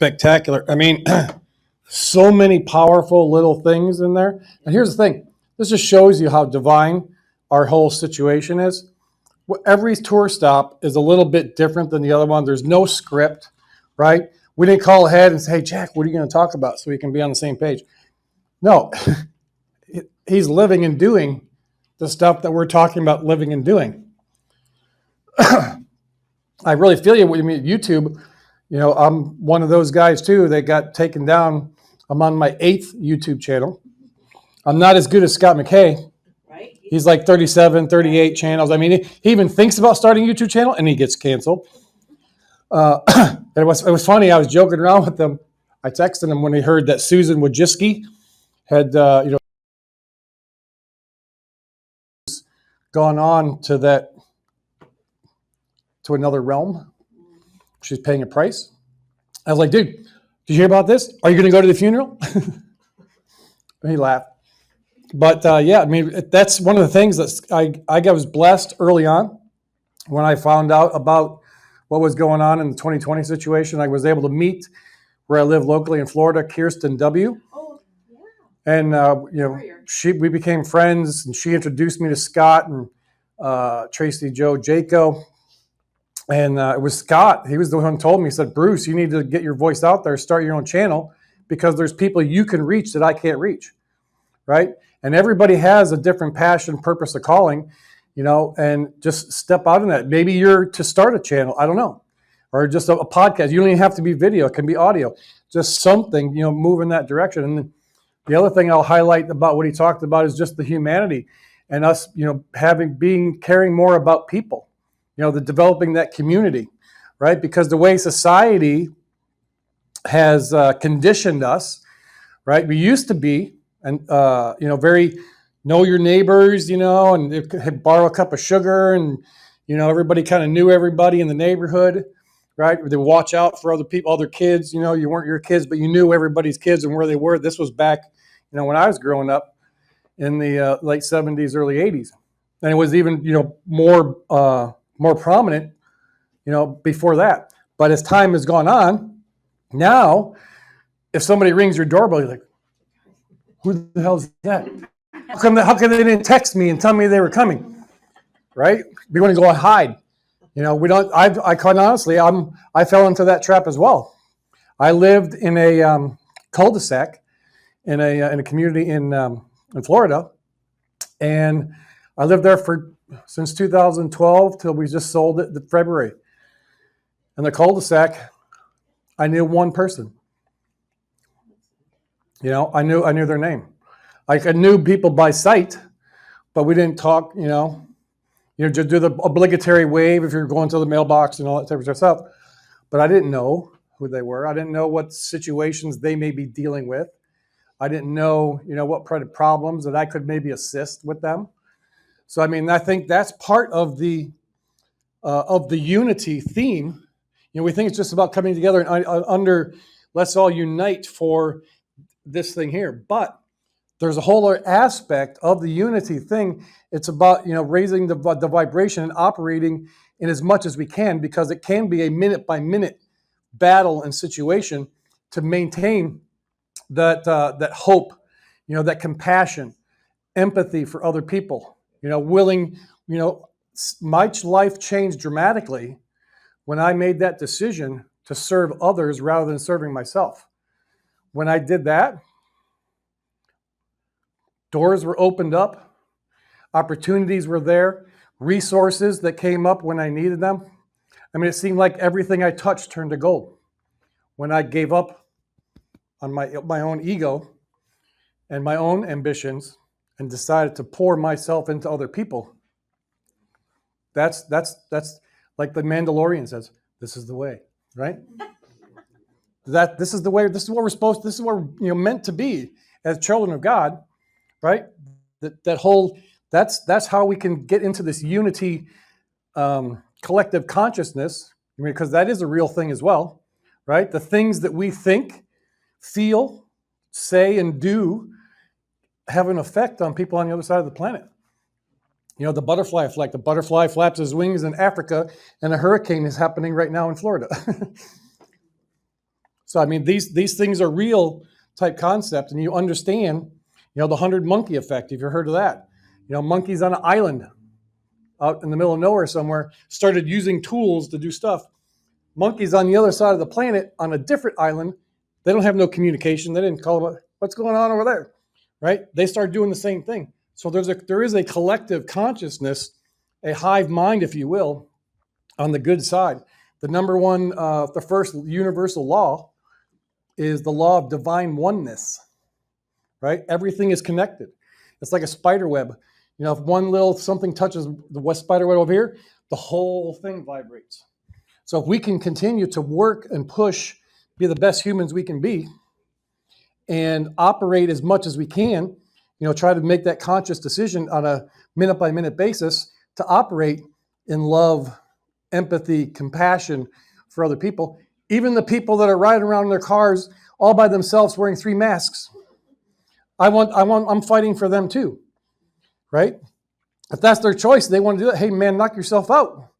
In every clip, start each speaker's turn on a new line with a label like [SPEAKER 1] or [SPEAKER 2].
[SPEAKER 1] spectacular. I mean, so many powerful little things in there. And here's the thing. This just shows you how divine our whole situation is. Every tour stop is a little bit different than the other one. There's no script, right? We didn't call ahead and say, hey, Jack, what are you going to talk about so we can be on the same page? No, he's living and doing the stuff that we're talking about living and doing. I really feel you when you mean YouTube. You know, I'm one of those guys too that got taken down. I'm on my 8th YouTube channel. I'm not as good as Scott McKay.
[SPEAKER 2] Right?
[SPEAKER 1] He's like 37, 38 channels. I mean, he even thinks about starting a YouTube channel and he gets canceled. It was funny. I was joking around with them. I texted him when he heard that Susan Wojcicki had, gone on to another realm. She's paying a price. I was like, dude, did you hear about this? Are you going to go to the funeral? And he laughed. But yeah, I mean, that's one of the things that I was blessed early on when I found out about what was going on in the 2020 situation. I was able to meet where I live locally in Florida, Kirsten W.
[SPEAKER 2] Oh, yeah.
[SPEAKER 1] And we became friends, and she introduced me to Scott and Tracy Joe Jaco. And it was Scott. He was the one who told me, he said, Bruce, you need to get your voice out there, start your own channel, because there's people you can reach that I can't reach, right? And everybody has a different passion, purpose, or calling, and just step out in that. Maybe you're to start a channel, I don't know, or just a podcast. You don't even have to be video. It can be audio. Just something, move in that direction. And the other thing I'll highlight about what he talked about is just the humanity and us, caring more about people. The developing that community, right? Because the way society has conditioned us, right? We used to be, and very know your neighbors, and borrow a cup of sugar, and everybody kind of knew everybody in the neighborhood, right? They watch out for other people, other kids. You weren't your kids, but you knew everybody's kids and where they were. This was back, when I was growing up in the late 70s, early 80s, and it was even more prominent, before that. But as time has gone on, now, if somebody rings your doorbell, you're like, who the hell is that? How come they didn't text me and tell me they were coming? Right? We want to go and hide. We don't. I quite honestly, I fell into that trap as well. I lived in a cul-de-sac in a community in Florida, and I lived there since 2012 till we just sold it in February. And the cul-de-sac, I knew one person. I knew their name. I knew people by sight, but we didn't talk. Just do the obligatory wave if you're going to the mailbox and all that type of stuff. But I didn't know who they were. I didn't know what situations they may be dealing with. I didn't know, what problems that I could maybe assist with them. So, I think that's part of the unity theme. We think it's just about coming together and under, let's all unite for this thing here. But there's a whole other aspect of the unity thing. It's about, raising the vibration and operating in as much as we can, because it can be a minute by minute battle and situation to maintain that hope, that compassion, empathy for other people. Willing, my life changed dramatically when I made that decision to serve others rather than serving myself. When I did that, doors were opened up, opportunities were there, resources that came up when I needed them. It seemed like everything I touched turned to gold. When I gave up on my own ego and my own ambitions and decided to pour myself into other people, that's like the Mandalorian says, this is the way, right? This is the way, this is what we're supposed, this is what we're meant to be as children of God, right? That's how we can get into this unity, collective consciousness, because that is a real thing as well, right? The things that we think, feel, say, and do have an effect on people on the other side of the planet. The butterfly effect. The butterfly flaps his wings in Africa, and a hurricane is happening right now in Florida. So, I mean, these things are real type concept, and you understand, the 100 monkey effect, if you've heard of that. Monkeys on an island out in the middle of nowhere somewhere started using tools to do stuff. Monkeys on the other side of the planet on a different island, they don't have no communication. They didn't call them, what's going on over there, right? They start doing the same thing. So there is a collective consciousness, a hive mind, if you will, on the good side. The number one, the first universal law is the law of divine oneness, right? Everything is connected. It's like a spider web. If one little something touches the west spider web over here, the whole thing vibrates. So if we can continue to work and push, be the best humans we can be, and operate as much as we can, try to make that conscious decision on a minute by minute basis to operate in love, empathy, compassion for other people, even the people that are riding around in their cars all by themselves wearing 3 masks. I'm fighting for them too, right? If that's their choice, they want to do that. Hey man, knock yourself out,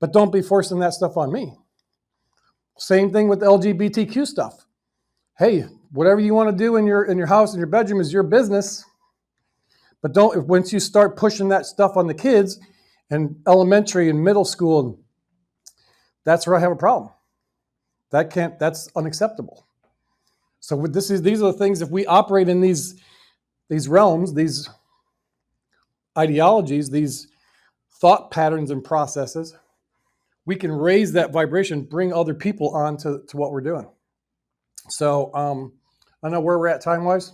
[SPEAKER 1] but don't be forcing that stuff on me. Same thing with LGBTQ stuff. Hey, whatever you want to do in your house, in your bedroom is your business. But once you start pushing that stuff on the kids in elementary and middle school, that's where I have a problem. That's unacceptable. So these are the things, if we operate in these realms, these ideologies, these thought patterns and processes, we can raise that vibration, bring other people on to what we're doing. So I don't know where we're at time-wise.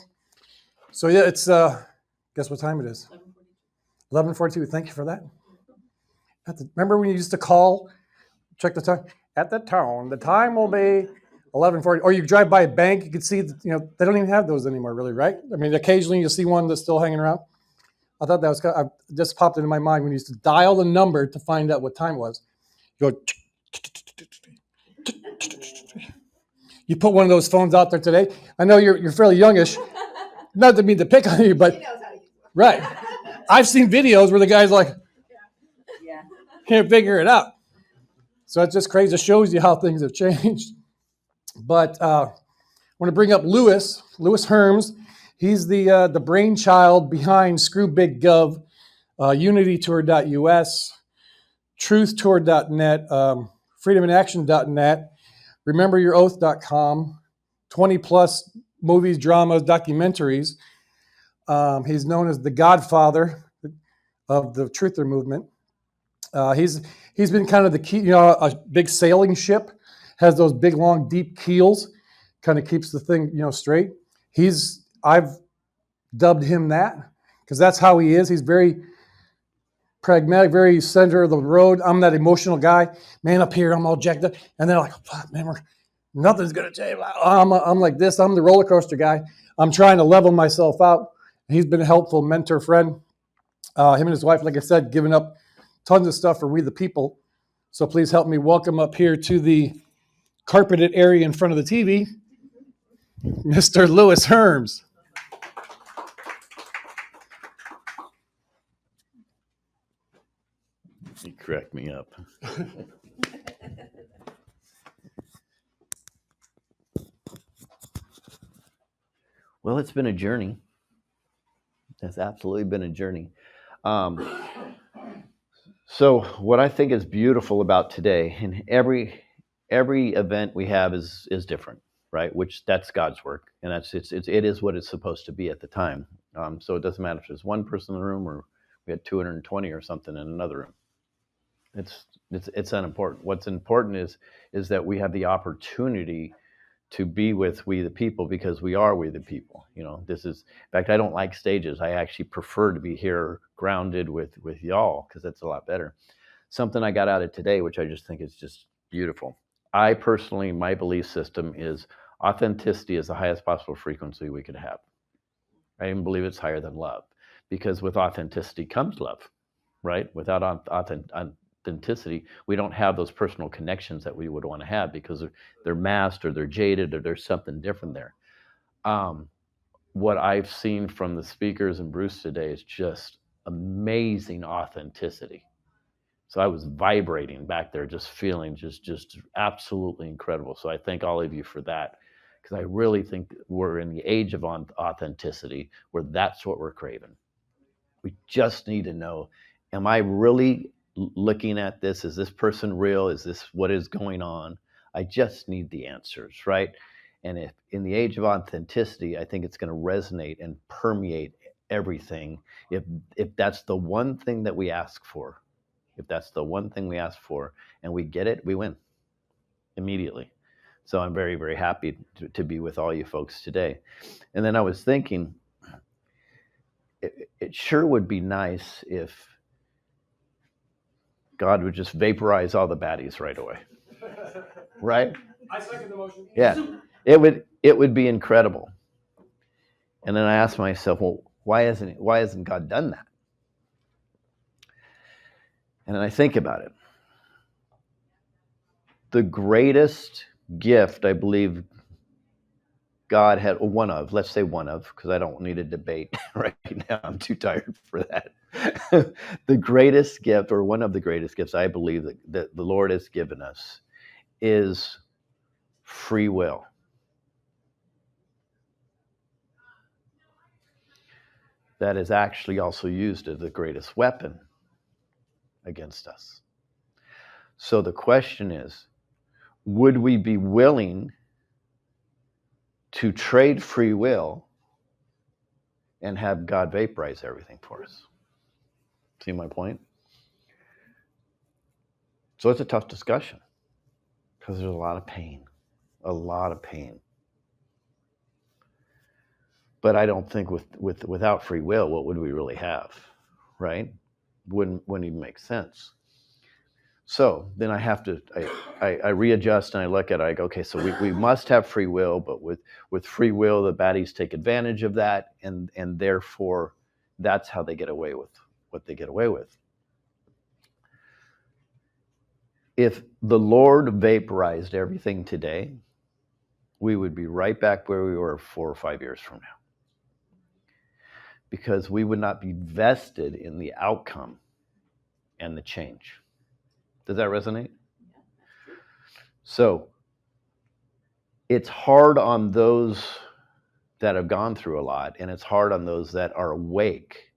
[SPEAKER 1] So yeah, it's, guess what time it is? 11:42. Thank you for that. Remember when you used to call, check the time? At the tone, the time will be 11:40. Or you drive by a bank, you can see, they don't even have those anymore, really, right? I mean, occasionally you'll see one that's still hanging around. I thought that was kind of, just popped into my mind when you used to dial the number to find out what time was. You go, you put one of those phones out there today. I know you're fairly youngish. Not to mean to pick on you, but right. I've seen videos where the guy's like, can't figure it out. So it's just crazy. It shows you how things have changed. But I want to bring up Lewis Herms. He's the brainchild behind Screw Big Gov, UnityTour.us, TruthTour.net, FreedomInAction.net, RememberYourOath.com, 20 plus movies, dramas, documentaries. He's known as the godfather of the truther movement. He's been kind of the key, a big sailing ship has those big, long, deep keels, kind of keeps the thing, straight. I've dubbed him that because that's how he is. He's very pragmatic, very center of the road. I'm that emotional guy, man, up here, I'm all jacked up. And they're like, fuck, man, nothing's going to change. I'm like this. I'm the roller coaster guy. I'm trying to level myself out. He's been a helpful mentor friend. Him and his wife, like I said, giving up tons of stuff for We the People. So please help me welcome up here to the carpeted area in front of the TV, Mr. Lewis Herms.
[SPEAKER 2] You crack me up. Well, it's been a journey. It's absolutely been a journey. So what I think is beautiful about today, and every event we have is different, right? Which that's God's work, and it is what it's supposed to be at the time. So it doesn't matter if there's one person in the room or we had 220 or something in another room. It's unimportant. What's important is that we have the opportunity to be with We the People because we are We the People. This is, in fact, I don't like stages. I actually prefer to be here grounded with y'all because that's a lot better. Something I got out of today, which I just think is just beautiful. I personally, my belief system is authenticity is the highest possible frequency we could have. I even believe it's higher than love because with authenticity comes love, right? Without authenticity, we don't have those personal connections that we would want to have because they're masked or they're jaded or there's something different there. What I've seen from the speakers and Bruce today is just amazing authenticity. So I was vibrating back there, just feeling just absolutely incredible. So I thank all of you for that, because I really think we're in the age of authenticity where that's what we're craving. We just need to know, am I really looking at this? Is this person real? Is this what is going on? I just need the answers, right? And if in the age of authenticity, I think it's going to resonate and permeate everything. If that's the one thing that we ask for, if that's the one thing we ask for and we get it, we win immediately. So I'm very, very happy to be with all you folks today. And then I was thinking, it sure would be nice if God would just vaporize all the baddies right away. Right?
[SPEAKER 1] I second the motion.
[SPEAKER 2] Yeah. It would be incredible. And then I asked myself, well, why hasn't God done that? And then I think about it. The greatest gift I believe God had, let's say one of, because I don't need a debate right now. I'm too tired for that. The greatest gift, or one of the greatest gifts I believe that the Lord has given us, is free will. That is actually also used as the greatest weapon against us. So the question is, would we be willing to trade free will and have God vaporize everything for us? See my point? So it's a tough discussion because there's a lot of pain. But I don't think without free will, what would we really have, right? Wouldn't even make sense. So then I readjust and I look at it. I go, okay, so we must have free will, but with free will, the baddies take advantage of that, and therefore that's how they get away with what they get away with. If the Lord vaporized everything today, we would be right back where we were 4 or 5 years from now, because we would not be vested in the outcome and the change. Does that resonate? So it's hard on those that have gone through a lot, and it's hard on those that are awake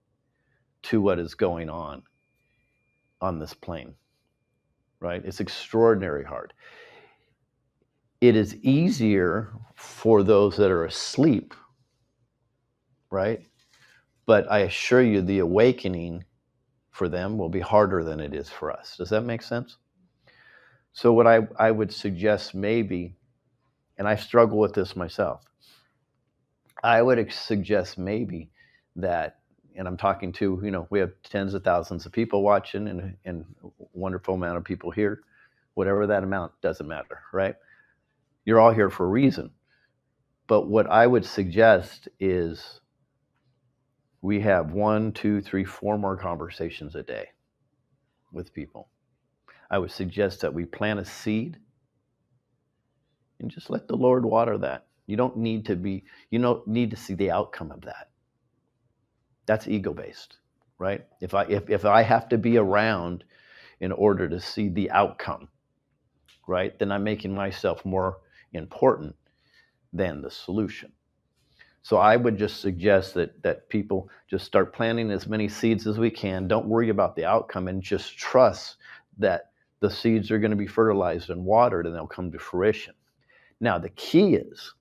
[SPEAKER 2] to what is going on this plane, right? It's extraordinarily hard. It is easier for those that are asleep, right? But I assure you, the awakening for them will be harder than it is for us. Does that make sense? So what I would suggest maybe, and I struggle with this myself, I would suggest maybe that, and I'm talking to, we have tens of thousands of people watching and a wonderful amount of people here. Whatever that amount, doesn't matter, right? You're all here for a reason. But what I would suggest is we have 1, 2, 3, 4 more conversations a day with people. I would suggest that we plant a seed and just let the Lord water that. You don't need to see the outcome of that. That's ego-based, right? If I have to be around in order to see the outcome, right, then I'm making myself more important than the solution. So I would just suggest that people just start planting as many seeds as we can. Don't worry about the outcome, and just trust that the seeds are going to be fertilized and watered, and they'll come to fruition. Now, the key is,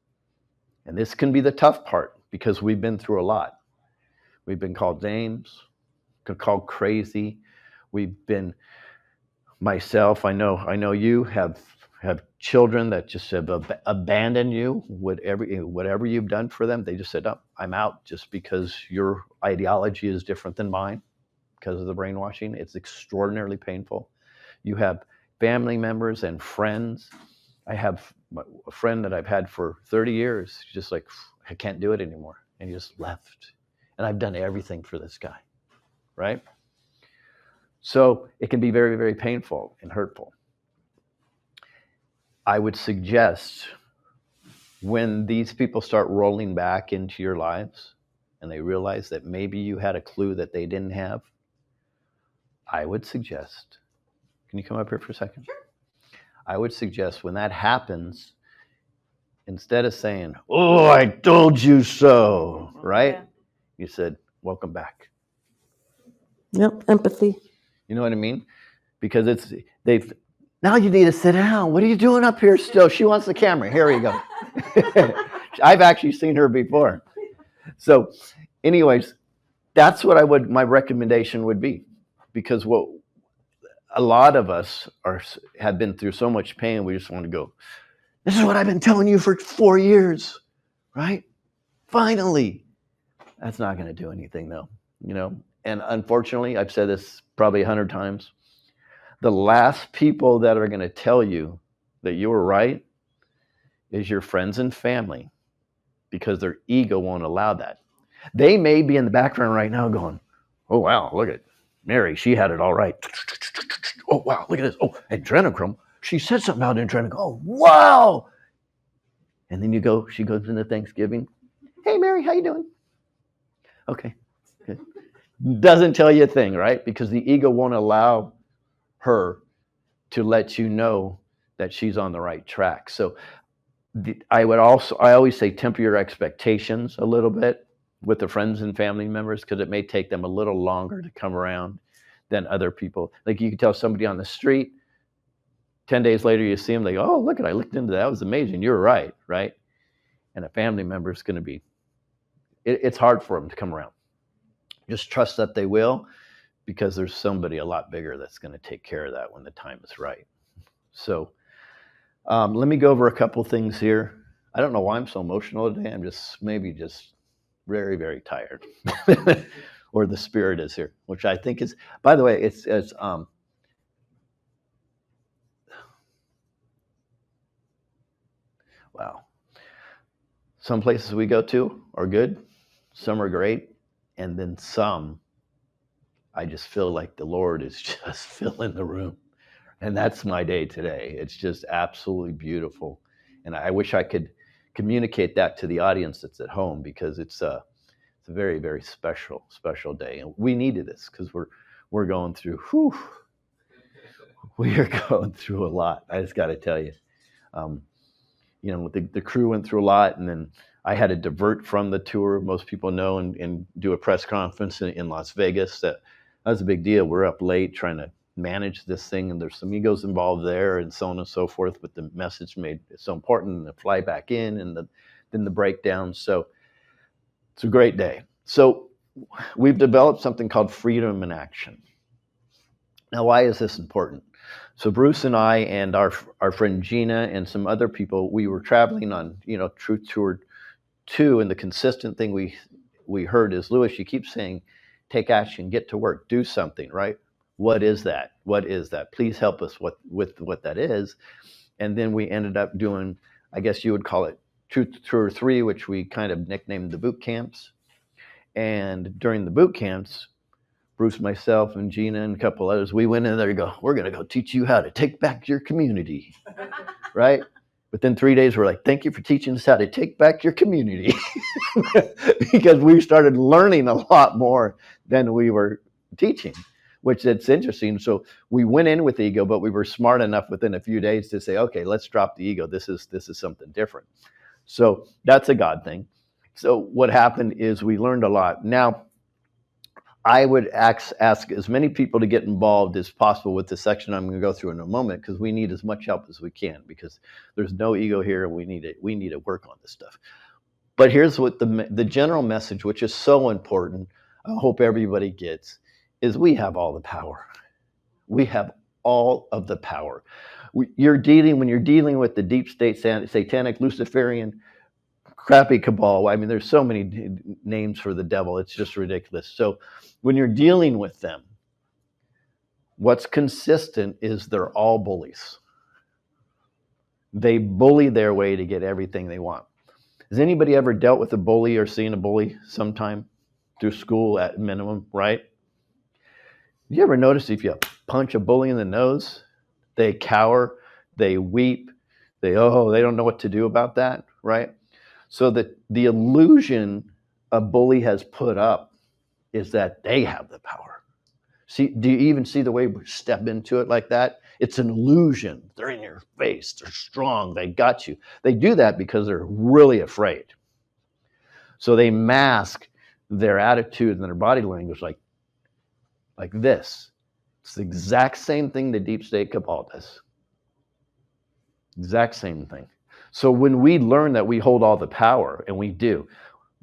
[SPEAKER 2] and this can be the tough part because we've been through a lot. We've been called names, called crazy. We've been, myself, I know you have children that just have abandoned you. Whatever you've done for them, they just said, "Oh, I'm out," just because your ideology is different than mine because of the brainwashing. It's extraordinarily painful. You have family members and friends. I have a friend that I've had for 30 years, just like, I can't do it anymore. And he just left. And I've done everything for this guy, right? So it can be very, very painful and hurtful. I would suggest when these people start rolling back into your lives and they realize that maybe you had a clue that they didn't have, I would suggest Can you come up here for a second? Sure. I would suggest when that happens, instead of saying, "Oh, I told you so," right? Yeah. You said, "Welcome back."
[SPEAKER 3] Yep, empathy.
[SPEAKER 2] You know what I mean? Because they've now you need to sit down. What are you doing up here still? She wants the camera. Here we go. I've actually seen her before. So, anyways, that's what my recommendation would be, because what a lot of us have been through so much pain, we just want to go, this is what I've been telling you for 4 years, right? Finally. That's not going to do anything, though, And unfortunately, I've said this probably 100 times. The last people that are going to tell you that you were right is your friends and family, because their ego won't allow that. They may be in the background right now going, oh, wow, look at Mary. She had it all right. Oh, wow, look at this. Oh, adrenochrome. She said something about adrenochrome. Oh, wow. And then she goes into Thanksgiving. Hey, Mary, how you doing? Okay, good. Doesn't tell you a thing, right? Because the ego won't allow her to let you know that she's on the right track. So I always say temper your expectations a little bit with the friends and family members, because it may take them a little longer to come around than other people. Like you can tell somebody on the street, 10 days later you see them, they go, oh, look, I looked into that. That was amazing. You're right? And a family member is going to be, it's hard for them to come around. Just trust that they will, because there's somebody a lot bigger that's going to take care of that when the time is right. So let me go over a couple things here. I don't know why I'm so emotional today. I'm just very, very tired. Or the spirit is here, which I think is, by the way, it's wow. Some places we go to are good. Some are great. And then some, I just feel like the Lord is just filling the room. And that's my day today. It's just absolutely beautiful. And I wish I could communicate that to the audience that's at home, because it's a very, very special day. And we needed this, because we're going through, we are going through a lot. I just got to tell you. The crew went through a lot, and then I had to divert from the tour. Most people know, and do a press conference in Las Vegas. That was a big deal. We're up late trying to manage this thing, and there's some egos involved there, and so on and so forth. But the message made it so important, and the fly back in, and then the breakdown. So it's a great day. So we've developed something called freedom in action. Now, why is this important? So Bruce and I and our friend Gina and some other people, we were traveling on, Truth Tour 2, and the consistent thing we heard is, Lewis, you keep saying, take action, get to work, do something, right? What is that? What is that? Please help us with what that is. And then we ended up doing, I guess you would call it Truth Tour 3, which we kind of nicknamed the boot camps. And during the boot camps, Bruce, myself, and Gina, and a couple others, we went in there and we're going to go teach you how to take back your community, right? Within 3 days, we're like, thank you for teaching us how to take back your community. Because we started learning a lot more than we were teaching, which it's interesting. So we went in with ego, but we were smart enough within a few days to say, okay, let's drop the ego. This is something different. So that's a God thing. So what happened is we learned a lot. Now, I would ask as many people to get involved as possible with this section I'm going to go through in a moment, because we need as much help as we can, because there's no ego here, and we need to work on this stuff. But here's what the general message, which is so important, I hope everybody gets, is we have all the power. We have all of the power. When you're dealing with the deep state, satanic, Luciferian, crappy cabal. I mean, there's so many names for the devil. It's just ridiculous. So when you're dealing with them, what's consistent is they're all bullies. They bully their way to get everything they want. Has anybody ever dealt with a bully or seen a bully sometime through school at minimum, right? You ever notice if you punch a bully in the nose, they cower, they weep, they don't know what to do about that, right? So that the illusion a bully has put up is that they have the power. See, do you even see the way we step into it like that? It's an illusion. They're in your face. They're strong. They got you. They do that because they're really afraid. So they mask their attitude and their body language like this. It's the exact same thing the deep state cabal does. Exact same thing. So when we learn that we hold all the power, and we do,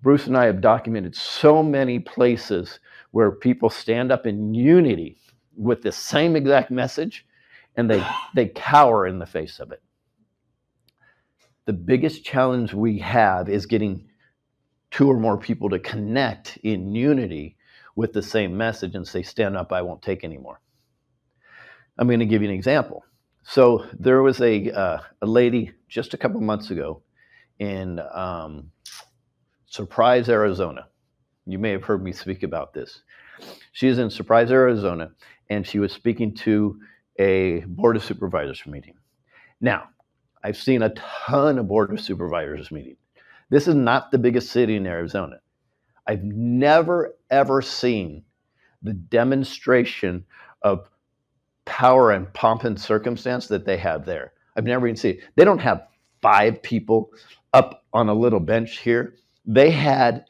[SPEAKER 2] Bruce and I have documented so many places where people stand up in unity with the same exact message, and they cower in the face of it. The biggest challenge we have is getting 2 or more people to connect in unity with the same message and say, stand up, I won't take anymore. I'm going to give you an example. So there was a lady just a couple months ago in Surprise, Arizona. You may have heard me speak about this. She is in Surprise, Arizona, and she was speaking to a Board of Supervisors meeting. Now, I've seen a ton of Board of Supervisors meetings. This is not the biggest city in Arizona. I've never, ever seen the demonstration of power and pomp and circumstance that they have there. I've never even seen it. They don't have 5 people up on a little bench here. They had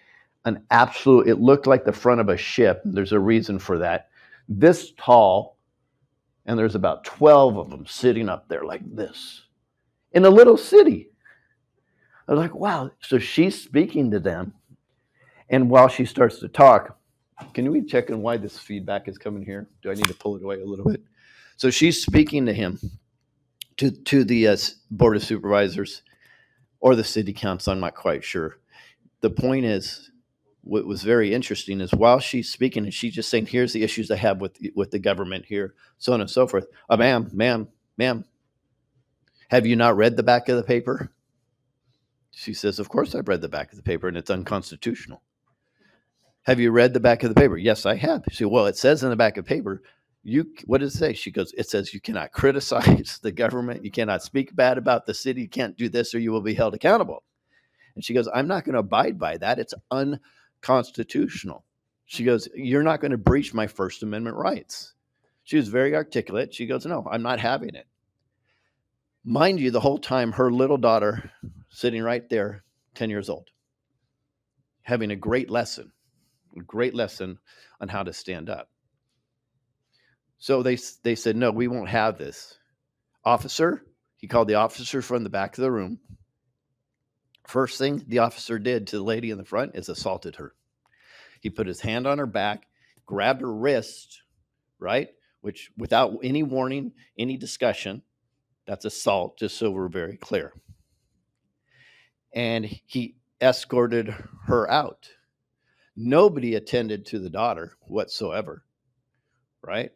[SPEAKER 2] an absolute, it looked like the front of a ship. There's a reason for that. This tall, and there's about 12 of them sitting up there like this in a little city. I was like, wow. So she's speaking to them. And while she starts to talk, can we check on why this feedback is coming here? Do I need to pull it away a little bit? So she's speaking to him, to the Board of Supervisors or the City Council, I'm not quite sure. The point is, what was very interesting is while she's speaking and she's just saying, here's the issues I have with the government here, so on and so forth. Ma'am, have you not read the back of the paper? She says, of course I've read the back of the paper, and it's unconstitutional. Have you read the back of the paper? Yes, I have. She said, well, it says in the back of the paper, what does it say? She goes, it says you cannot criticize the government. You cannot speak bad about the city. You can't do this or you will be held accountable. And she goes, I'm not going to abide by that. It's unconstitutional. She goes, you're not going to breach my First Amendment rights. She was very articulate. She goes, no, I'm not having it. Mind you, the whole time, her little daughter sitting right there, 10 years old, having a great lesson on how to stand up. So they said, no, we won't have this. Officer, he called the officer from the back of the room. First thing the officer did to the lady in the front is assaulted her. He put his hand on her back, grabbed her wrist, right? Which without any warning, any discussion, that's assault, just so we're very clear. And he escorted her out. Nobody attended to the daughter whatsoever, right?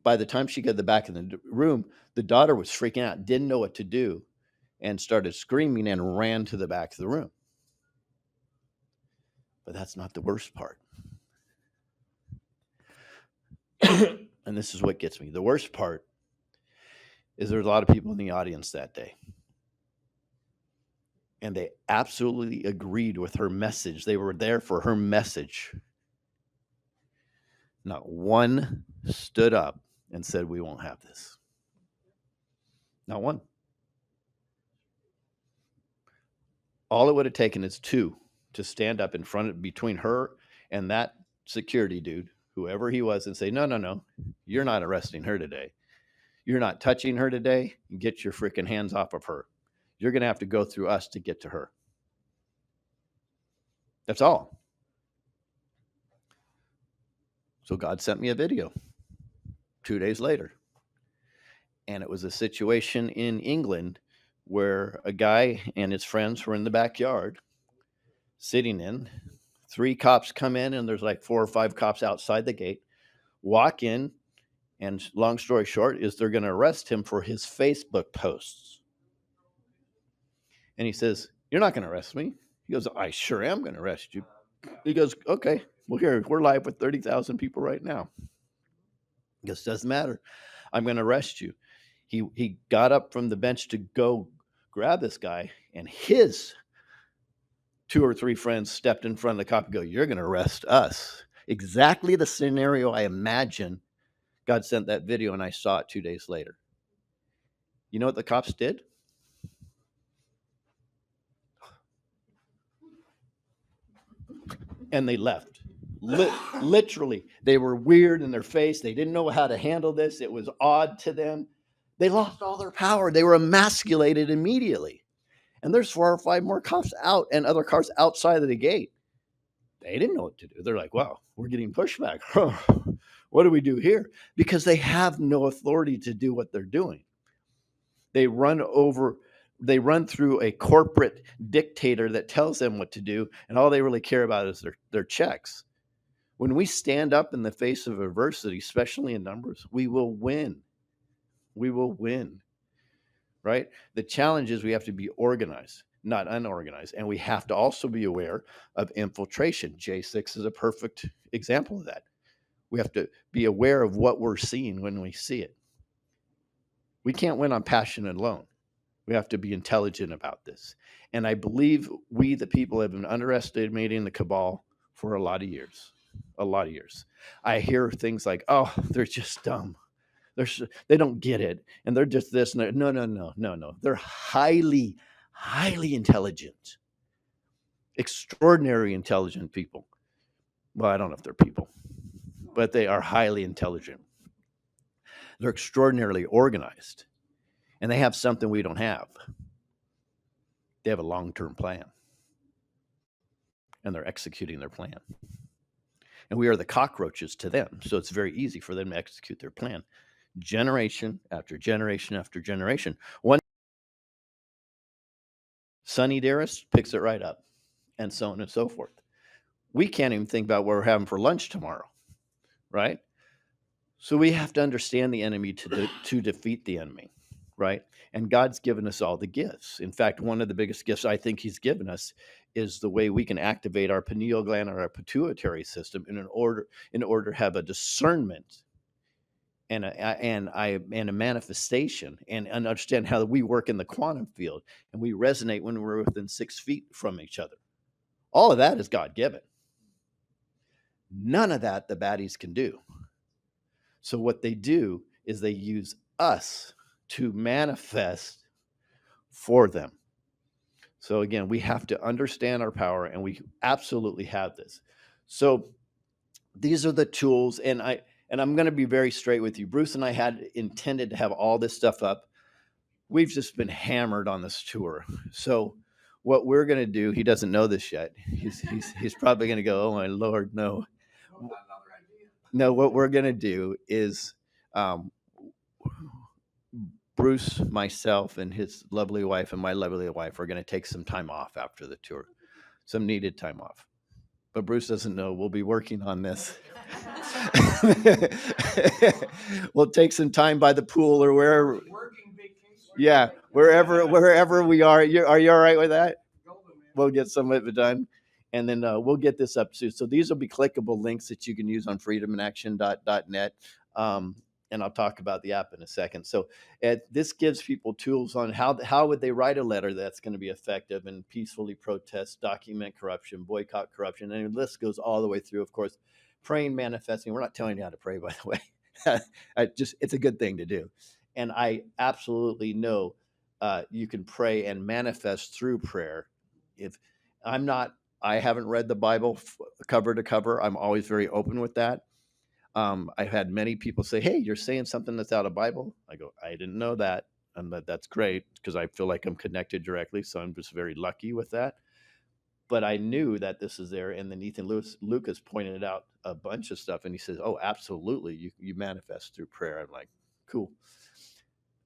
[SPEAKER 2] By the time she got to the back of the room, the daughter was freaking out, didn't know what to do, and started screaming and ran to the back of the room. But that's not the worst part. And this is what gets me. The worst part is there's a lot of people in the audience that day. And they absolutely agreed with her message. They were there for her message. Not one stood up and said, we won't have this. Not one. All it would have taken is 2 to stand up in front of, between her and that security dude, whoever he was, and say, no, you're not arresting her today. You're not touching her today. Get your freaking hands off of her. You're going to have to go through us to get to her. That's all. So God sent me a video 2 days later. And it was a situation in England where a guy and his friends were in the backyard sitting in. 3 cops come in, and there's like 4 or 5 cops outside the gate, walk in, and long story short is they're going to arrest him for his Facebook posts. And he says, you're not going to arrest me. He goes, I sure am going to arrest you. He goes, okay, well, here, we're live with 30,000 people right now. He goes, doesn't matter. I'm going to arrest you. He got up from the bench to go grab this guy, and his 2 or 3 friends stepped in front of the cop and go, you're going to arrest us. Exactly the scenario I imagine. God sent that video and I saw it 2 days later. You know what the cops did? And they left. Literally, they were weird in their face. They didn't know how to handle this. It was odd to them. They lost all their power. They were emasculated immediately. And there's 4 or 5 more cops out and other cars outside of the gate. They didn't know what to do. They're like, wow, we're getting pushback. What do we do here? Because they have no authority to do what they're doing. They run through a corporate dictator that tells them what to do, and all they really care about is their checks. When we stand up in the face of adversity, especially in numbers, we will win. We will win, right? The challenge is we have to be organized, not unorganized. And we have to also be aware of infiltration. J6 is a perfect example of that. We have to be aware of what we're seeing when we see it. We can't win on passion alone. We have to be intelligent about this. And I believe we, the people, have been underestimating the cabal for a lot of years. A lot of years. I hear things like, oh, they're just dumb. They don't get it. And they're just this. And no. They're highly, highly intelligent. Extraordinary intelligent people. Well, I don't know if they're people, but they are highly intelligent. They're extraordinarily organized. And they have something we don't have. They have a long-term plan. And they're executing their plan. And we are the cockroaches to them. So it's very easy for them to execute their plan. Generation after generation after generation. One Sonny Dearest picks it right up. And so on and so forth. We can't even think about what we're having for lunch tomorrow. Right? So we have to understand the enemy to defeat the enemy. Right? And God's given us all the gifts. In fact, one of the biggest gifts I think he's given us is the way we can activate our pineal gland or our pituitary system in order to have a discernment and a manifestation and understand how we work in the quantum field and we resonate when we're within 6 feet from each other. All of that is God-given. None of that the baddies can do. So what they do is they use us to manifest for them. So again, we have to understand our power, and we absolutely have this. So these are the tools, and I'm going to be very straight with you. Bruce and I had intended to have all this stuff up. We've just been hammered on this tour. So what we're going to do, he doesn't know this yet. He's probably going to go, oh my Lord, no. No, what we're going to do is Bruce, myself, and his lovely wife and my lovely wife are going to take some time off after the tour, some needed time off. But Bruce doesn't know we'll be working on this. We'll take some time by the pool or wherever. Yeah, wherever we are. Are you all right with that? We'll get some of it done. And then we'll get this up too. So these will be clickable links that you can use on freedominaction.net. And I'll talk about the app in a second. So this gives people tools on how would they write a letter that's going to be effective and peacefully protest, document corruption, boycott corruption. And the list goes all the way through, of course, praying, manifesting. We're not telling you how to pray, by the way. It's a good thing to do. And I absolutely know you can pray and manifest through prayer. If I haven't read the Bible cover to cover. I'm always very open with that. I've had many people say, hey, you're saying something that's out of Bible. I go, I didn't know that. And that's great because I feel like I'm connected directly. So I'm just very lucky with that. But I knew that this is there. And then Ethan Lucas pointed out a bunch of stuff. And he says, oh, absolutely. You manifest through prayer. I'm like, cool.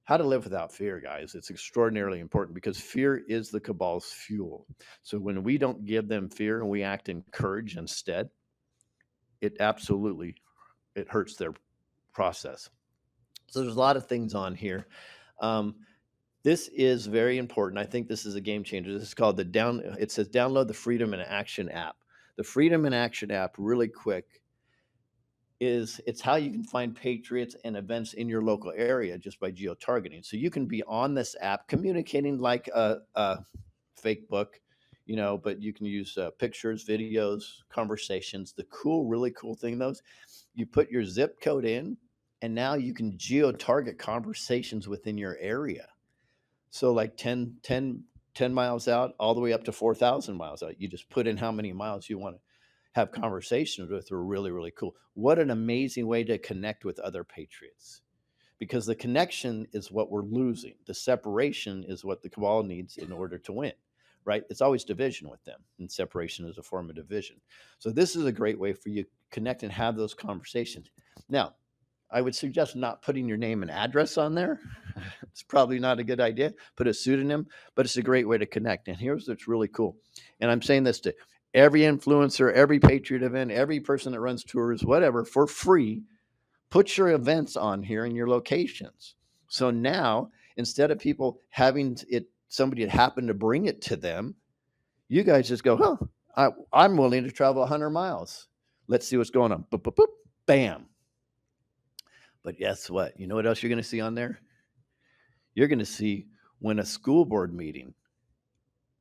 [SPEAKER 2] How to live without fear, guys. It's extraordinarily important because fear is the cabal's fuel. So when we don't give them fear and we act in courage instead, it hurts their process. So there's a lot of things on here. This is very important. I think this is a game changer. This is called it says download the Freedom in Action app. The Freedom in Action app, really quick, it's how you can find patriots and events in your local area just by geo-targeting. So you can be on this app communicating like a fake book but you can use pictures, videos, conversations. The really cool thing, though, is you put your zip code in, and now you can geo-target conversations within your area. So like 10 miles out, all the way up to 4,000 miles out. You just put in how many miles you want to have conversations with. Are really, really cool. What an amazing way to connect with other patriots. Because the connection is what we're losing. The separation is what the cabal needs in order to win, right? It's always division with them, and separation is a form of division. So this is a great way for you to connect and have those conversations. Now, I would suggest not putting your name and address on there. It's probably not a good idea. Put a pseudonym, but it's a great way to connect. And here's what's really cool. And I'm saying this to every influencer, every Patriot event, every person that runs tours, whatever, for free. Put your events on here and your locations. So now, instead of people having somebody that happened to bring it to them, you guys just go, I'm willing to travel 100 miles. Let's see what's going on. Boop, boop, boop, bam. But guess what? You know what else you're going to see on there? You're going to see when a school board meeting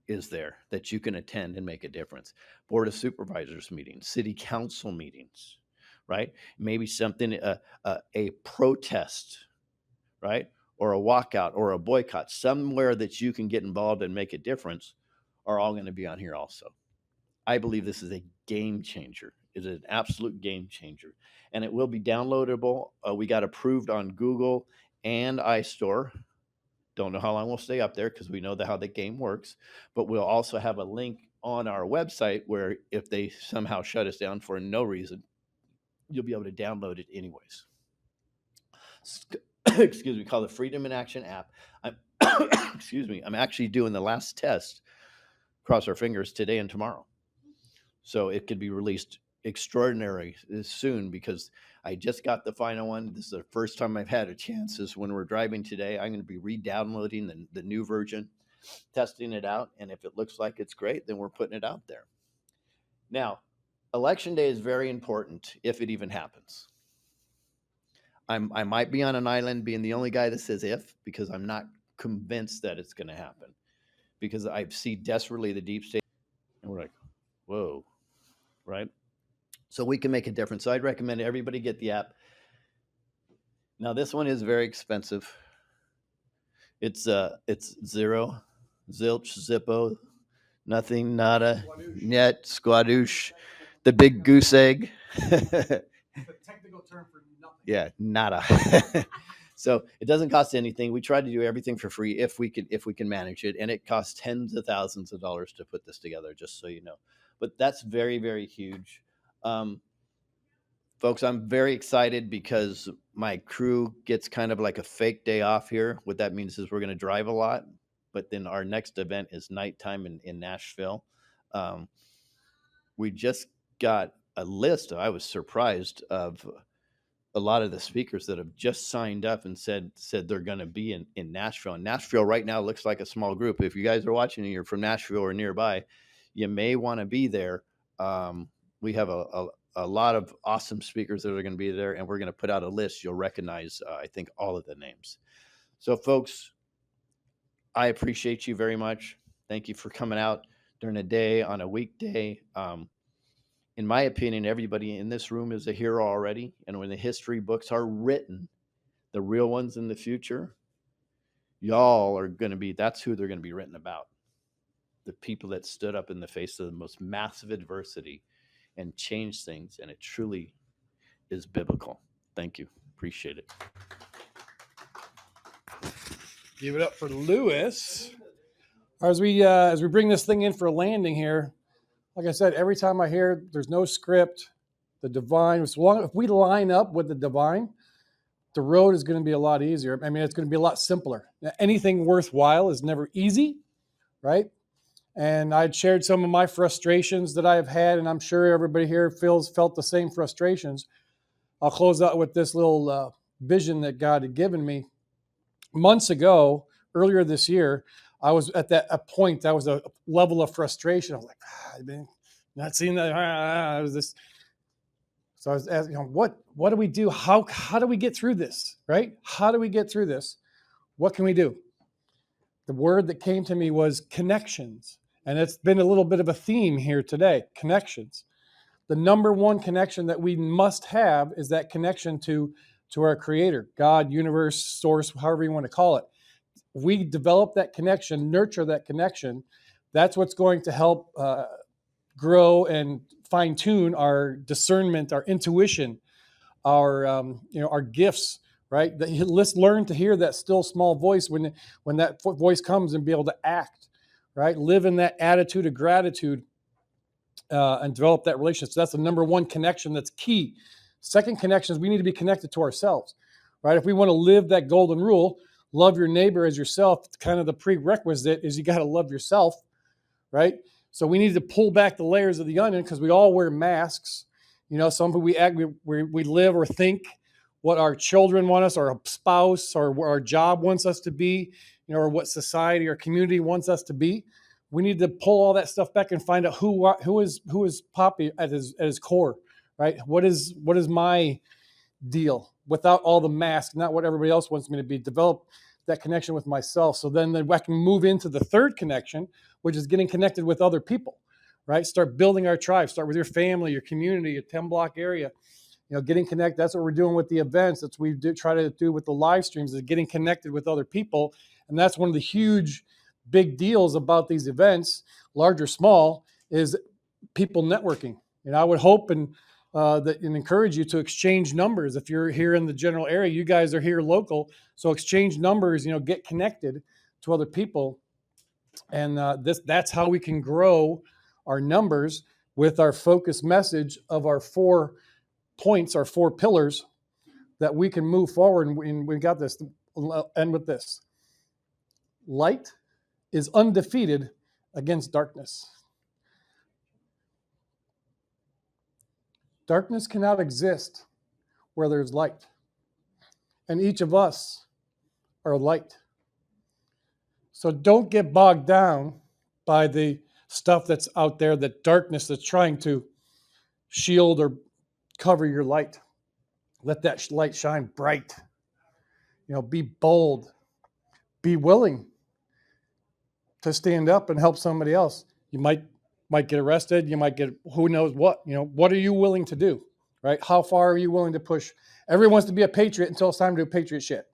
[SPEAKER 2] is there that you can attend and make a difference. Board of Supervisors meetings, city council meetings, right? Maybe something, a protest, right? Or a walkout or a boycott, somewhere that you can get involved and make a difference, are all going to be on here also. I believe this is a game changer. It is an absolute game changer. And it will be downloadable. We got approved on Google and iStore. Don't know how long we'll stay up there because we know how the game works. But we'll also have a link on our website where if they somehow shut us down for no reason, you'll be able to download it anyways. Excuse me, called the Freedom in Action app. I'm actually doing the last test, cross our fingers, today and tomorrow. So it could be released extraordinary soon because I just got the final one. This is the first time I've had a chance. Is when we're driving today. I'm going to be re-downloading the new version, testing it out. And if it looks like it's great, then we're putting it out there. Now, Election Day is very important if it even happens. I might be on an island being the only guy that says if, because I'm not convinced that it's going to happen. Because I see desperately the deep state. And we're like, whoa, right? So we can make a difference. So I'd recommend everybody get the app. Now this one is very expensive. It's zero, zilch, zippo, nothing, nada, net, squadoosh, the big goose egg.
[SPEAKER 1] The technical term for nothing.
[SPEAKER 2] Yeah, nada. So it doesn't cost anything. We try to do everything for free if we can manage it, and it costs tens of thousands of dollars to put this together. Just so you know, but that's very, very huge. Folks, I'm very excited because my crew gets kind of like a fake day off here. What that means is we're going to drive a lot, but then our next event is nighttime in Nashville. We just got a list. I was surprised of a lot of the speakers that have just signed up and said they're going to be in Nashville. And Nashville right now looks like a small group. If you guys are watching and you're from Nashville or nearby, you may want to be there. We have a lot of awesome speakers that are going to be there, and we're going to put out a list. You'll recognize, I think, all of the names. So, folks, I appreciate you very much. Thank you for coming out during a day on a weekday. In my opinion, everybody in this room is a hero already. And when the history books are written, the real ones in the future, y'all are going to be, that's who they're going to be written about. The people that stood up in the face of the most massive adversity and changed things. And it truly is biblical. Thank you. Appreciate it.
[SPEAKER 1] Give it up for Lewis. As we bring this thing in for a landing here, like I said, every time I hear there's no script, the divine, if we line up with the divine, the road is going to be a lot easier. I mean, it's going to be a lot simpler. Anything worthwhile is never easy, right? And I'd shared some of my frustrations that I have had, and I'm sure everybody here felt the same frustrations. I'll close out with this little vision that God had given me. Months ago, earlier this year, I was at a point, that was a level of frustration. I was like, I've been not seeing that. Was this. So I was asking, what do we do? How do we get through this, right? How do we get through this? What can we do? The word that came to me was connections. And it's been a little bit of a theme here today, connections. The number one connection that we must have is that connection to our Creator, God, universe, source, however you want to call it. We develop that connection, nurture that connection. That's what's going to help grow and fine tune our discernment, our intuition, our gifts. Right? Let's learn to hear that still small voice when that voice comes and be able to act. Right? Live in that attitude of gratitude and develop that relationship. So that's the number one connection that's key. Second connection is we need to be connected to ourselves, right? If we want to live that golden rule, love your neighbor as yourself, kind of the prerequisite is you got to love yourself, right? So we need to pull back the layers of the onion because we all wear masks. You know, some we live or think what our children want us, or a spouse, or what our job wants us to be, you know, or what society or community wants us to be. We need to pull all that stuff back and find out who is Poppy at his core, right? What is my deal without all the masks, not what everybody else wants me to be. Develop that connection with myself, so then I can move into the third connection, which is getting connected with other people, right? Start building our tribe. Start with your family, your community, your 10-block area. You know, getting connected. That's what we're doing with the events. That's what we try to do with the live streams, is getting connected with other people, and that's one of the huge big deals about these events, large or small, is people networking. And I would hope and encourage you to exchange numbers. If you're here in the general area, you guys are here local, so exchange numbers. You know, get connected to other people, and that's how we can grow our numbers with our focus message of our 4 points, our 4 pillars, that we can move forward. And we got this. I'll end with this: light is undefeated against darkness. Darkness cannot exist where there's light. And each of us are light. So don't get bogged down by the stuff that's out there, that darkness that's trying to shield or cover your light. Let that light shine bright. You know, be bold. Be willing to stand up and help somebody else. You might get arrested. You might get who knows what. You know, what are you willing to do, right? How far are you willing to push? Everyone wants to be a patriot until it's time to do patriot shit.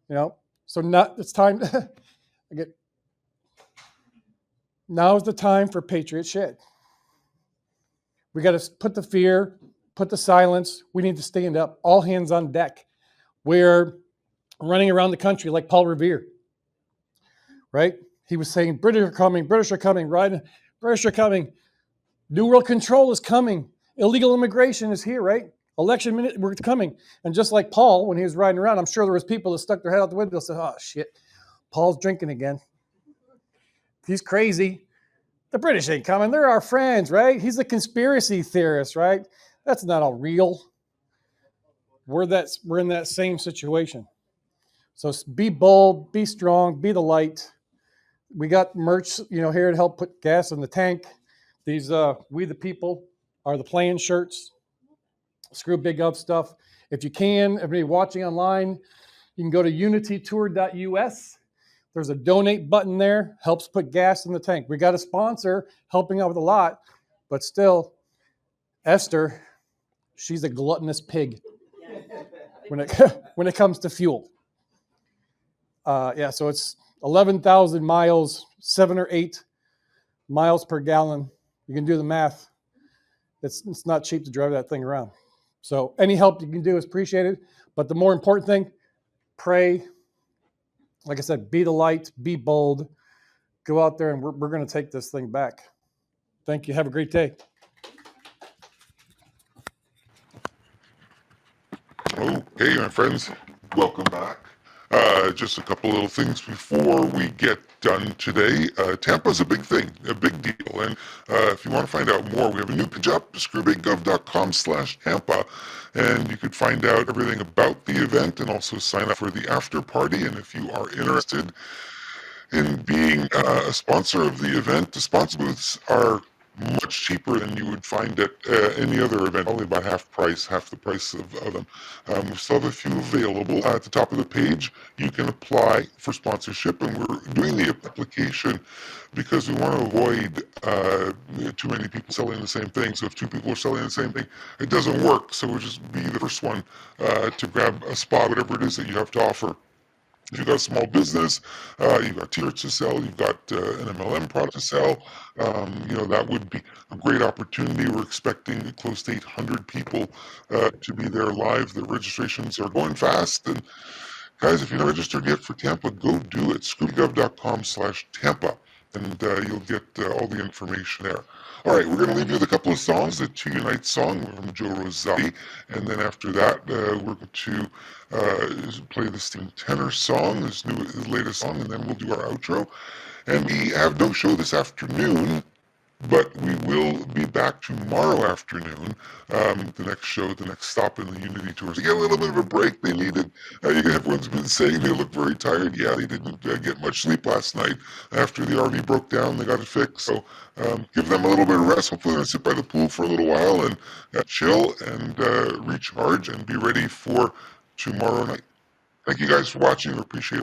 [SPEAKER 1] You know, so it's time. Now is the time for patriot shit. We got to put the fear, put the silence. We need to stand up. All hands on deck. We're running around the country like Paul Revere. Right? He was saying, British are coming, right? British are coming. New World Control is coming. Illegal immigration is here, right? Election minute, we're coming. And just like Paul, when he was riding around, I'm sure there was people that stuck their head out the window and said, oh, shit, Paul's drinking again. He's crazy. The British ain't coming. They're our friends, right? He's a conspiracy theorist, right? That's not all real. We're in that same situation. So be bold, be strong, be the light. We got merch, you know, here to help put gas in the tank. These We the People are the playing shirts. Screw Big Up stuff. If you can, everybody watching online, you can go to unitytour.us. There's a donate button there. Helps put gas in the tank. We got a sponsor helping out with a lot, but still, Esther, she's a gluttonous pig when it comes to fuel. So it's 11,000 miles, 7 or 8 miles per gallon. You can do the math. It's not cheap to drive that thing around. So any help you can do is appreciated. But the more important thing, pray. Like I said, be the light, be bold. Go out there, and we're going to take this thing back. Thank you. Have a great day.
[SPEAKER 4] Okay, my friends, welcome back. Just a couple little things before we get done today. Tampa's a big thing, a big deal. And if you want to find out more, we have a new page up, screwbiggov.com/Tampa. And you could find out everything about the event and also sign up for the after party. And if you are interested in being a sponsor of the event, the sponsor booths are much cheaper than you would find at any other event, only about half the price of them. We still have a few available. At the top of the page, you can apply for sponsorship, and we're doing the application because we want to avoid too many people selling the same thing. So if two people are selling the same thing, it doesn't work. So we'll just be the first one to grab a spot, whatever it is that you have to offer. If you've got a small business, you've got t-shirts to sell, you've got an MLM product to sell, that would be a great opportunity. We're expecting close to 800 people to be there live. The registrations are going fast. And guys, if you're not registered yet for Tampa, go do it. ScootyGov.com/Tampa, and you'll get all the information there. All right, we're going to leave you with a couple of songs. The To Unite song from Joe Rosati, and then after that, we're going to play the Steam Tenor song, his latest song, and then we'll do our outro. And we have no show this afternoon, but we will be back tomorrow afternoon. The next show, the next stop in the Unity Tour. So get a little bit of a break. They needed. Everyone's been saying they look very tired. Yeah, they didn't get much sleep last night after the RV broke down. They got it fixed. So give them a little bit of rest. Hopefully they'll sit by the pool for a little while and chill and recharge and be ready for tomorrow night. Thank you guys for watching. I appreciate it.